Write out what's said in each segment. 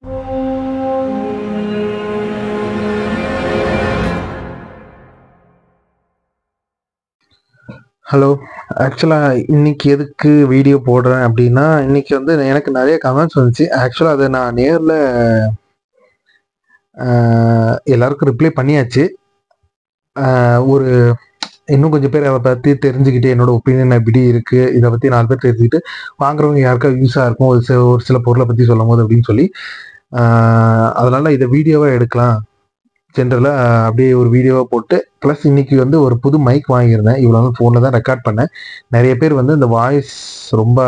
Hello. ஆக்சுவலாக இன்னைக்கு எதுக்கு வீடியோ போடுறேன் அப்படின்னா, இன்னைக்கு வந்து எனக்கு நிறைய கமெண்ட்ஸ் வந்துச்சு. ஆக்சுவலாக அதை நான் நேரில் எல்லாருக்கும் ரிப்ளை பண்ணியாச்சு. ஒரு இன்னும் கொஞ்சம் பேர் அதை பற்றி தெரிஞ்சுக்கிட்டு என்னோட ஒப்பீனியன் எப்படி இருக்குது, இதை பற்றி 4 பேர் தெரிஞ்சுக்கிட்டு வாங்குறவங்க யாருக்காவது யூஸாக இருக்கும் ஒரு சில பொருளை பற்றி சொல்லும் போது அப்படின்னு சொல்லி, அதனால் இதை வீடியோவாக எடுக்கலாம். ஜென்ரலாக அப்படியே ஒரு வீடியோவாக போட்டு, ப்ளஸ் இன்னைக்கு வந்து ஒரு புது மைக் வாங்கியிருந்தேன். இவ்வளோ வந்து ஃபோனில் தான் ரெக்கார்ட் பண்ணேன். நிறைய பேர் வந்து இந்த வாய்ஸ் ரொம்ப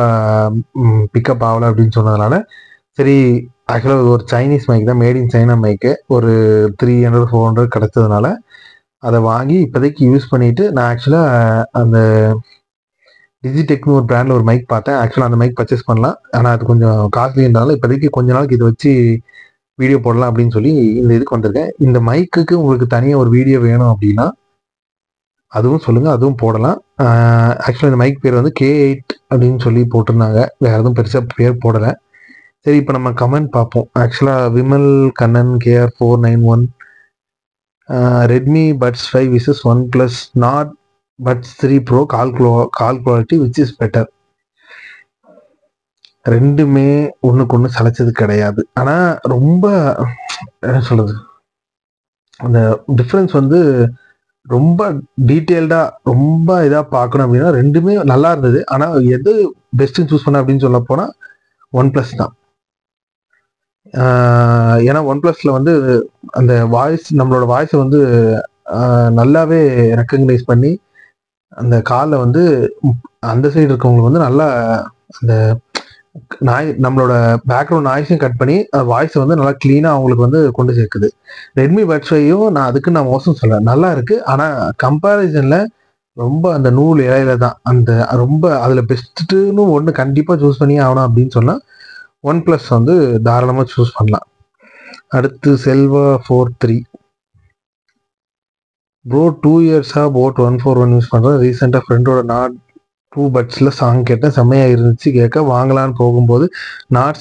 பிக்கப் ஆகலை அப்படின்னு சொன்னதுனால, சரி ஆக்சுவலாக ஒரு சைனீஸ் மைக் தான், மேட் இன் சைனா மைக்கு. ஒரு 300 400 கிடச்சதுனால அதை வாங்கி இப்போதைக்கு யூஸ் பண்ணிவிட்டு, நான் ஆக்சுவலாக அந்த டிஜிடெக்னு ஒரு பிராண்டில் ஒரு மைக் பார்த்தேன். ஆக்சுவலாக அந்த மைக் பர்ச்சேஸ் பண்ணலாம், ஆனால் அது கொஞ்சம் காஸ்ட்லின்றனால இப்போதைக்கு கொஞ்ச நாளைக்கு இதை வச்சு வீடியோ போடலாம் அப்படின்னு சொல்லி இந்த இதுக்கு வந்திருக்கேன். இந்த மைக்குக்கு உங்களுக்கு தனியாக ஒரு வீடியோ வேணும் அப்படின்னா அதுவும் சொல்லுங்கள், அதுவும் போடலாம். ஆக்சுவலாக இந்த மைக் பேர் வந்து K8 அப்படின்னு சொல்லி போட்டிருந்தாங்க. வேறு எதுவும் பெருசாக பேர் போடலை. சரி, இப்போ நம்ம கமெண்ட் பார்ப்போம். ஆக்சுவலாக Vimal Kannan KR491 Redmi buds 5 versus OnePlus Nord buds 3 pro call quality which is better. ரெண்டுமே ஒன்றுக்கு ஒன்று சளைச்சது கிடையாது. ஆனால் ரொம்ப என்ன சொல்கிறது, அந்த டிஃப்ரென்ஸ் வந்து ரொம்ப டீட்டெயில்டாக ரொம்ப இதாக பார்க்கணும் அப்படின்னா ரெண்டுமே நல்லா இருந்தது. ஆனால் எது பெஸ்ட்டுன்னு சூஸ் பண்ண அப்படின்னு சொல்ல போனால் OnePlus தான். ஏன்னா OnePlusல வந்து அந்த வாய்ஸ், நம்மளோட வாய்ஸை வந்து நல்லாவே ரெக்கக்னைஸ் பண்ணி அந்த காலில் வந்து அந்த சைடு இருக்கவங்களுக்கு வந்து நல்லா அந்த நம்மளோட பேக்ரவுண்ட் நாய்ஸையும் கட் பண்ணி வாய்ஸை வந்து நல்லா க்ளீனாக அவங்களுக்கு வந்து கொண்டு சேர்க்குது. ரெட்மி பட்ஸ் 5யும் நான் மோசம் சொல்ல, நல்லா இருக்குது. ஆனால் கம்பேரிசனில் ரொம்ப அந்த நூல் இலையில தான் அந்த ரொம்ப அதில் பெஸ்ட்டுன்னு ஒன்று கண்டிப்பாக சூஸ் பண்ணி ஆகணும் அப்படின்னு சொன்னால் OnePlus வந்து தாராளமாக சூஸ் பண்ணலாம். அடுத்து செல்வா 43 ப்ரோ 2 இயர்ஸாக போட் 141 யூஸ் பண்ணுறேன். ரீசெண்டாக ஃப்ரெண்டோட நாட் 2 பட்ஸில் சாங் கேட்டேன், செம்மையாக இருந்துச்சு. கேட்க வாங்கலான்னு போகும்போது நாட்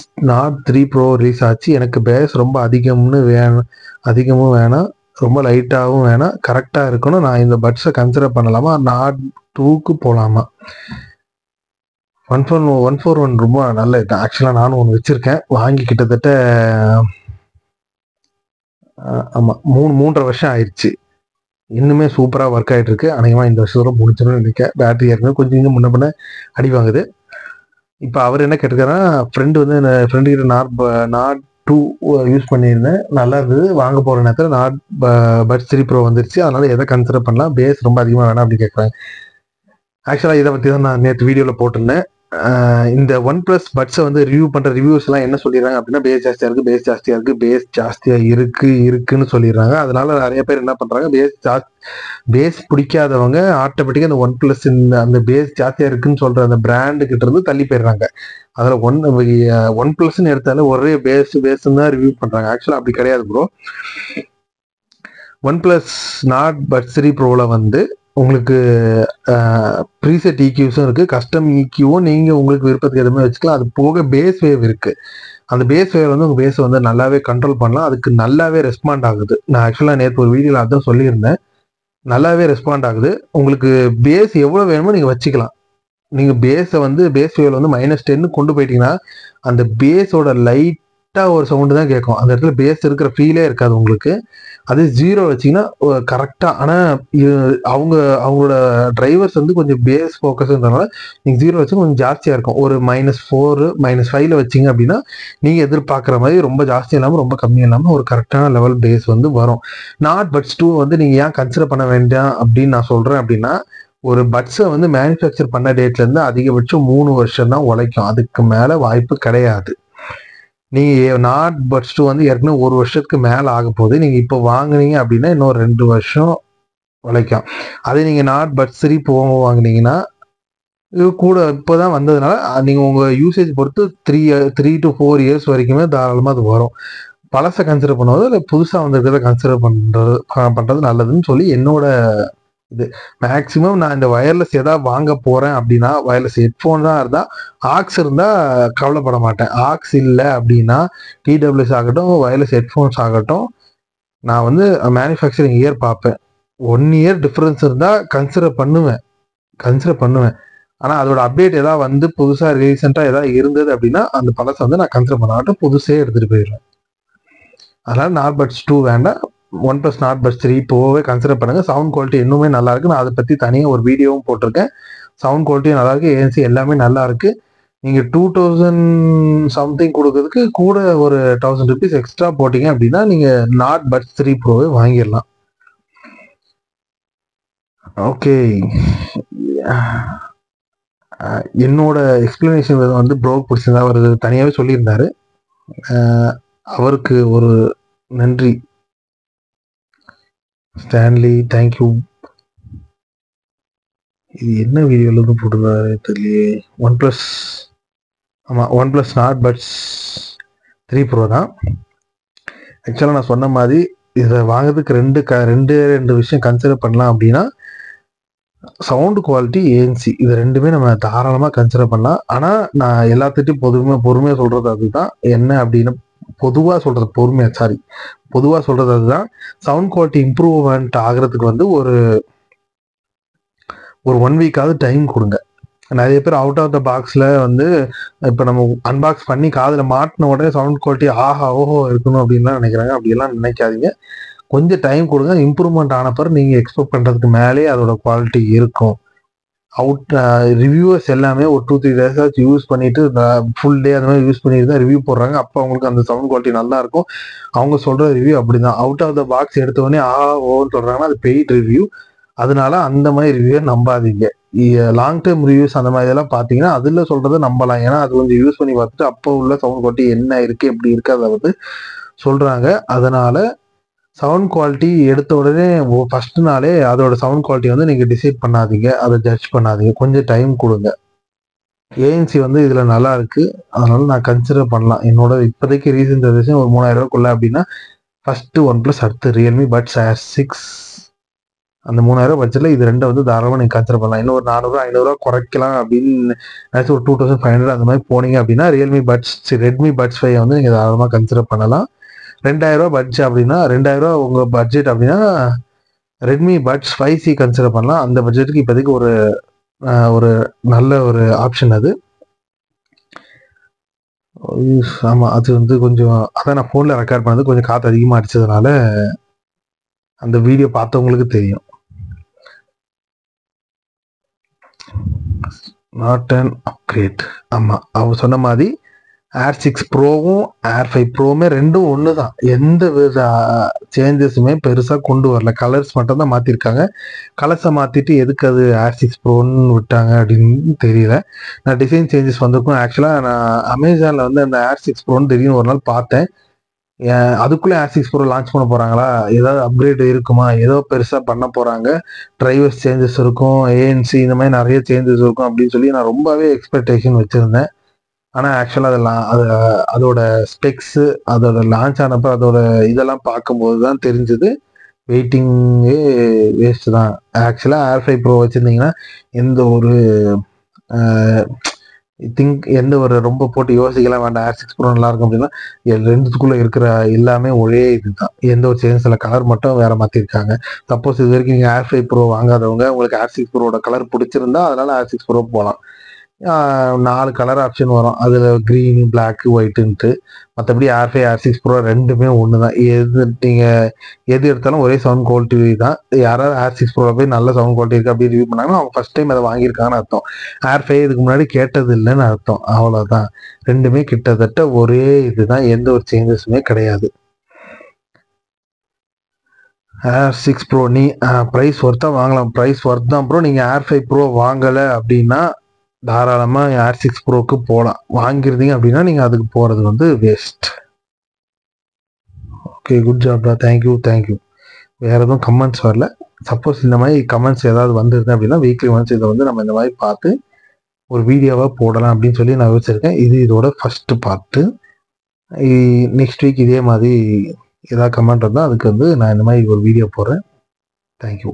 3 ப்ரோ ரிலீஸ் ஆச்சு. எனக்கு பேஸ் ரொம்ப அதிகமும் வேணாம், ரொம்ப லைட்டாகவும் வேணாம், கரெக்டாக இருக்கணும். நான் இந்த பட்ஸை கன்சிடர் பண்ணலாமா, நாட் 2க்கு போகலாமா? 141 ரொம்ப நல்ல இது. ஆக்சுவலாக நானும் ஒன்று வச்சுருக்கேன், வாங்கி கிட்டத்தட்ட ஆமாம் 3.5 வருஷம் ஆயிடுச்சு. இன்னுமே சூப்பராக ஒர்க் ஆகிட்டு இருக்கு. அநேகமாக இந்த வருஷத்தோட முடிச்சிடணும்னு நினைக்கிறேன். பேட்டரி ஏற்கனவே கொஞ்சம் முன்ன பின்ன அடி வாங்குது. இப்போ அவர் என்ன கேட்டிருக்காருன்னா, ஃப்ரெண்டு வந்து ஃப்ரெண்டுக்கிட்ட நாட் 2 யூஸ் பண்ணியிருந்தேன், நல்லா இருந்தது. வாங்க போகிற நேரத்தில் நாட் பட்ஸ் 3 ப்ரோ வந்துருச்சு, அதனால் எதை கன்சிடர் பண்ணலாம், பேஸ் ரொம்ப அதிகமாக வேணாம் அப்படின்னு கேட்குறாங்க. ஆக்சுவலாக இதை பற்றி தான் நான் நேற்று வீடியோவில் போட்டிருந்தேன். இந்த OnePlus பட்ஸை வந்து ரிவ்யூ பண்ணுற ரிவ்யூஸ் எல்லாம் என்ன சொல்லிடுறாங்க அப்படின்னா, பேஸ் ஜாஸ்தியாக இருக்குன்னு சொல்லிடுறாங்க. அதனால நிறைய பேர் என்ன பண்ணுறாங்க, பேஸ் பிடிக்காதவங்க ஆட்டோமேட்டிக்காக அந்த OnePlus அந்த பேஸ் ஜாஸ்தியாக இருக்குன்னு சொல்கிற அந்த பிராண்டுக்கிட்ட இருந்து தள்ளி போயிடுறாங்க. அதில் OnePlusன்னு எடுத்தாலே ஒரே பேஸ்ன்னு தான் ரிவ்யூ பண்ணுறாங்க. ஆக்சுவலாக அப்படி கிடையாது ப்ரோ. OnePlus நாட் பட்ஸ் 3 ப்ரோவில் வந்து உங்களுக்கு ப்ரீசெட் EQஸும் இருக்குது, கஸ்டம் EQவும் நீங்கள் உங்களுக்கு விருப்பத்துக்கு எதுவுமே வச்சுக்கலாம். அது போக பேஸ் வேவ் இருக்குது. அந்த பேஸ் வேவ் வந்து உங்கள் பேஸை வந்து நல்லாவே கண்ட்ரோல் பண்ணலாம். அதுக்கு நல்லாவே ரெஸ்பாண்ட் ஆகுது. நான் ஆக்சுவலாக நேற்று ஒரு வீடியோவில் அதான் சொல்லியிருந்தேன், நல்லாவே ரெஸ்பாண்ட் ஆகுது. உங்களுக்கு பேஸ் எவ்வளோ வேணுமோ நீங்கள் வச்சுக்கலாம். நீங்கள் பேஸை வந்து பேஸ் வேவில் வந்து -10 கொண்டு போயிட்டீங்கன்னா அந்த பேஸோட லைட்டாக ஒரு சவுண்டு தான் கேட்கும். அந்த இடத்துல பேஸ் இருக்கிற ஃபீலே இருக்காது உங்களுக்கு. அதே 0 வச்சிங்கன்னா கரெக்டாக. ஆனால் அவங்களோட டிரைவர்ஸ் வந்து கொஞ்சம் பேஸ் ஃபோக்கஸ்ன்றதுனால நீங்கள் 0 வச்சு கொஞ்சம் ஜாஸ்தியாக இருக்கும். ஒரு -4 -5ல் வச்சிங்க அப்படின்னா நீங்கள் எதிர்பார்க்குற மாதிரி ரொம்ப ஜாஸ்தியாக இல்லாமல் ரொம்ப கம்மியாக இல்லாமல் ஒரு கரெக்டான லெவல் பேஸ் வந்து வரும். நாட் பட்ஸ் 2 வந்து நீங்கள் ஏன் கன்சிடர் பண்ண வேண்டாம் அப்படின்னு நான் சொல்கிறேன் அப்படின்னா, ஒரு பட்ஸை வந்து மேனுஃபேக்சர் பண்ண டேட்லேருந்து அதிகபட்சம் 3 வருஷம் தான் உழைக்கும். அதுக்கு மேலே வாய்ப்பு கிடையாது. நீங்கள் நாட் பட்ஸ் 2 வந்து ஏற்கனவே 1 வருஷத்துக்கு மேலே ஆக போகுது. நீங்கள் இப்போ வாங்கினீங்க அப்படின்னா இன்னொரு 2 வருஷம் உழைக்கும். அதே நீங்கள் நாட் பட்ஸ் 3 வாங்கினீங்கன்னா இது கூட இப்போ தான் வந்ததுனால நீங்கள் உங்கள் யூசேஜ் பொறுத்து 3 to 4 இயர்ஸ் வரைக்குமே தாராளமாக அது வரும். பழசை கன்சிடர் பண்ணுவது இல்லை புதுசாக வந்திருக்கிறத கன்சிடர் பண்ணுறது நல்லதுன்னு சொல்லி என்னோட இது மேக்ஸிமம் நான் இந்த வயர்லெஸ் எதாவது வாங்க போகிறேன் அப்படின்னா, வயர்லெஸ் ஹெட்ஃபோன் தான் இருந்தால், ஆக்ஸ் இருந்தால் கவலைப்பட மாட்டேன். ஆக்ஸ் இல்லை அப்படின்னா டிடபிள்யூஎஸ் ஆகட்டும், வயர்லெஸ் ஹெட்ஃபோன்ஸ் ஆகட்டும், நான் வந்து மேனுஃபேக்சரிங் இயர் பார்ப்பேன். 1 இயர் டிஃப்ரென்ஸ் இருந்தால் கன்சிடர் பண்ணுவேன். ஆனால் அதோட அப்டேட் ஏதாவது வந்து புதுசாக ரீசெண்டாக ஏதாவது இருந்தது அப்படின்னா அந்த பழசை வந்து நான் கன்சிடர் பண்ண மாட்டேன், புதுசே எடுத்துகிட்டு போயிடுவேன். அதனால் நாட்பட்ஸ் 2 வேண்டாம், OnePlus நாட்பட்ஸ் 3 Proவே கன்சிடர் பண்ணுங்கள். சவுண்ட் குவாலிட்டி இன்னுமே நல்லா இருக்கு. நான் அதை பற்றி தனியாக ஒரு வீடியோவும் போட்டிருக்கேன். சவுண்ட் குவாலிட்டியும் நல்லா இருக்கு, ANC எல்லாமே நல்லா இருக்கு. நீங்கள் 2000 சம்திங் கொடுக்கறதுக்கு கூட ஒரு 1000 rupees எக்ஸ்ட்ரா போட்டிங்க அப்படின்னா நீங்கள் நாட்பட்ஸ் 3 Proவே வாங்கிடலாம். ஓகே, என்னோட எக்ஸ்பிளனேஷன் வந்து ப்ரோக்கு பிடிச்சிருந்தா அவர் தனியாகவே சொல்லியிருந்தாரு. அவருக்கு ஒரு நன்றி. Stanley, thank you. இது என்ன வீடியோவில் இருந்து போட்டுருந்தாரு தெரியலையே. OnePlus, ஆமாம், OnePlus நாட்பட்ஸ் 3 Pro தான். ஆக்சுவலாக நான் சொன்ன மாதிரி இதை வாங்குறதுக்கு ரெண்டு விஷயம் கன்சிடர் பண்ணலாம் அப்படின்னா, சவுண்டு குவாலிட்டி, ANC இது ரெண்டுமே நம்ம தாராளமாக கன்சிடர் பண்ணலாம். ஆனால் நான் எல்லாத்துட்டையும் பொறுமையாக சொல்கிறது அதுதான். என்ன அப்படின்னு பொதுவாக சொல்கிறது அதுதான். சவுண்ட் குவாலிட்டி இம்ப்ரூவ்மெண்ட் ஆகிறதுக்கு வந்து ஒரு 1 வீக்காவது டைம் கொடுங்க. நிறைய பேர் அவுட் ஆஃப் த பாக்ஸில் வந்து இப்போ நம்ம அன்பாக்ஸ் பண்ணி காதில் மாட்டின உடனே சவுண்ட் குவாலிட்டி ஓஹோ இருக்கணும் அப்படின்லாம் நினைக்கிறாங்க. அப்படியெல்லாம் நினைக்காதீங்க. கொஞ்சம் டைம் கொடுங்க. இம்ப்ரூவ்மெண்ட் ஆன பிறகு நீங்கள் எக்ஸ்பெக்ட் பண்ணுறதுக்கு மேலே அதோட குவாலிட்டி இருக்கும். ரிவ்யூவர்ஸ் எல்லாமே ஒரு 2-3 days ஆச்சு யூஸ் பண்ணிட்டு ஃபுல் டே அந்த மாதிரி யூஸ் பண்ணிட்டு தான் ரிவ்யூ போடுறாங்க. அப்போ அவங்களுக்கு அந்த சவுண்ட் குவாலிட்டி நல்லா இருக்கும். அவங்க சொல்கிற ரிவ்யூ அப்படிதான். அவுட் ஆஃப் த பாக்ஸ் எடுத்தோடனே ஓன்னு சொல்கிறாங்கன்னா அது பெய்ட் ரிவ்யூ. அதனால அந்த மாதிரி ரிவ்யூவை நம்பாதீங்க. லாங் டேர்ம் ரிவ்யூஸ் அந்த மாதிரி எல்லாம் பார்த்தீங்கன்னா அதில் சொல்கிறத நம்பலாம். ஏன்னா அது கொஞ்சம் யூஸ் பண்ணி பார்த்துட்டு அப்போ உள்ள சவுண்ட் குவாலிட்டி என்ன இருக்குது எப்படி இருக்குது அதை வந்து சொல்கிறாங்க. அதனால சவுண்ட் குவாலிட்டி எடுத்த உடனே ஃபர்ஸ்ட் நாளே அதோட சவுண்ட் குவாலிட்டி வந்து நீங்கள் டிசைட் பண்ணாதீங்க, அதை ஜட்ஜ் பண்ணாதீங்க. கொஞ்சம் டைம் கொடுங்க. ANC வந்து இதில் நல்லா இருக்குது, அதனால நான் கன்சிடர் பண்ணலாம். என்னோட இப்போதைக்கு ரீசன்ட் சஜஷன் ஒரு 3000 ரூபாய்க்குள்ள அப்படின்னா ஃபஸ்ட்டு OnePlus, அடுத்து Realme Buds Air 6. அந்த 3000 பட்ஜெட்டில் இது ரெண்டை வந்து தாராளமாக நீங்கள் கன்சிடர் பண்ணலாம். இன்னும் ஒரு 400-500 குறைக்கலாம் அப்படின்னு நினச்சி ஒரு 2500 அந்த மாதிரி போனீங்க அப்படின்னா Redmi Buds 5 வந்து நீங்கள் தாராளமாக கன்சிடர் பண்ணலாம். 2000 ரூபா பட்ஜெட் அப்படின்னா 2000 ரூபா உங்கள் பட்ஜெட் அப்படின்னா Redmi Buds 5C கன்சிடர் பண்ணலாம். அந்த பட்ஜெட்டுக்கு இப்போதைக்கு ஒரு நல்ல ஒரு ஆப்ஷன் அது. ஆமாம், அது வந்து கொஞ்சம் அதான் நான் ஃபோனில் ரெக்கார்ட் பண்ணது கொஞ்சம் காற்று அதிகமாக அடித்ததுனால அந்த வீடியோ பார்த்தவங்களுக்கு தெரியும். Not an upgrade. ஆமாம், அவர் சொன்ன மாதிரி Air 6 Proவும் Air 5 Proவுமே ரெண்டும் ஒன்று தான். எந்த வித சேஞ்சஸுமே பெருசாக கொண்டு வரல. கலர்ஸ் மட்டும் தான் மாற்றிருக்காங்க. கலர்ஸை மாற்றிட்டு எதுக்கு அது Air 6 Proன்னு விட்டாங்க அப்படின்னு தெரியல. நான் டிசைன் சேஞ்சஸ் வந்திருக்கும். ஆக்சுவலாக நான் அமேசானில் வந்து அந்த Air 6 Proன்னு திடீர்னு ஒரு நாள் பார்த்தேன். அதுக்குள்ளே Air 6 Pro லான்ச் பண்ண போகிறாங்களா, ஏதாவது அப்கிரேட் இருக்குமா, ஏதோ பெருசாக பண்ண போகிறாங்க, டிரைவர்ஸ் சேஞ்சஸ் இருக்கும், ANC இந்த மாதிரி நிறைய சேஞ்சஸ் இருக்கும் அப்படின்னு சொல்லி நான் ரொம்பவே எக்ஸ்பெக்டேஷன் வச்சுருந்தேன். ஆனால் ஆக்சுவலாக அதோட ஸ்பெக்ஸு அதோட லான்ச் ஆனப்போ அதோட இதெல்லாம் பார்க்கும்போது தான் தெரிஞ்சது வெயிட்டிங்கே வேஸ்ட்டு தான். ஆக்சுவலாக Air 5 Pro வச்சுருந்தீங்கன்னா எந்த ஒரு ரொம்ப போட்டு யோசிக்கலாம் வேண்டாம். Air 6 Pro நல்லா இருக்கும் அப்படின்னா ரெண்டுத்துக்குள்ளே இருக்கிற எல்லாமே ஒரே இதுதான். எந்த ஒரு சேஞ்ச் இல்லை, கலர் மட்டும் வேறு மாற்றிருக்காங்க. சப்போஸ் இது வரைக்கும் நீங்கள் Air 5 Pro வாங்காதவங்க உங்களுக்கு Air 6 Proவோட கலர் பிடிச்சிருந்தா அதனால Air 6 Pro போகலாம். 4 கலர் ஆப்ஷன் வரும், அதில் க்ரீனு, பிளாக்கு, ஒயிட்டுன்ட்டு. மற்றபடி Air 5 Air 6 Pro ரெண்டுமே ஒன்று தான். நீங்கள் எது எடுத்தாலும் ஒரே சவுண்ட் குவாலிட்டி தான். யாராவது Air 6 Pro போய் நல்ல சவுண்ட் குவாலிட்டி இருக்குது அப்படின்னு ரிவ்யூ பண்ணாங்கன்னா அவங்க ஃபஸ்ட் டைம் அதை வாங்கியிருக்காங்கன்னு அர்த்தம். Air 5 இதுக்கு முன்னாடி கேட்டது இல்லைன்னு அர்த்தம். அவ்வளோதான். ரெண்டுமே கிட்டத்தட்ட ஒரே இதுதான், எந்த ஒரு சேஞ்சஸுமே கிடையாது. Air 6 Pro நீ ப்ரைஸ் ஒர்த்தாக வாங்கலாம். ப்ரைஸ் ஒர்த் தான் ப்ரோ. நீங்கள் Air 5 Pro வாங்கலை அப்படின்னா தாராளமாக Air 6 Proக்கு போகலாம். வாங்கியிருந்தீங்க அப்படின்னா நீங்கள் அதுக்கு போகிறது வந்து வேஸ்ட். ஓகே, குட் ஜாப்டா, தேங்க்யூ. வேறு எதுவும் கமெண்ட்ஸ் வரல. சப்போஸ் இந்த மாதிரி கமெண்ட்ஸ் ஏதாவது வந்துருது அப்படின்னா வீக்லி ஒன்ஸ் இதை வந்து நம்ம இந்த மாதிரி பார்த்து ஒரு வீடியோவாக போடலாம் அப்படின்னு சொல்லி நான் யோசிச்சிருக்கேன். இதோட ஃபஸ்ட்டு பார்ட்டு. நெக்ஸ்ட் வீக் இதே மாதிரி ஏதாவது கமெண்ட் இருந்தால் அதுக்கு வந்து நான் இந்த மாதிரி ஒரு வீடியோ போடுறேன். தேங்க்யூ.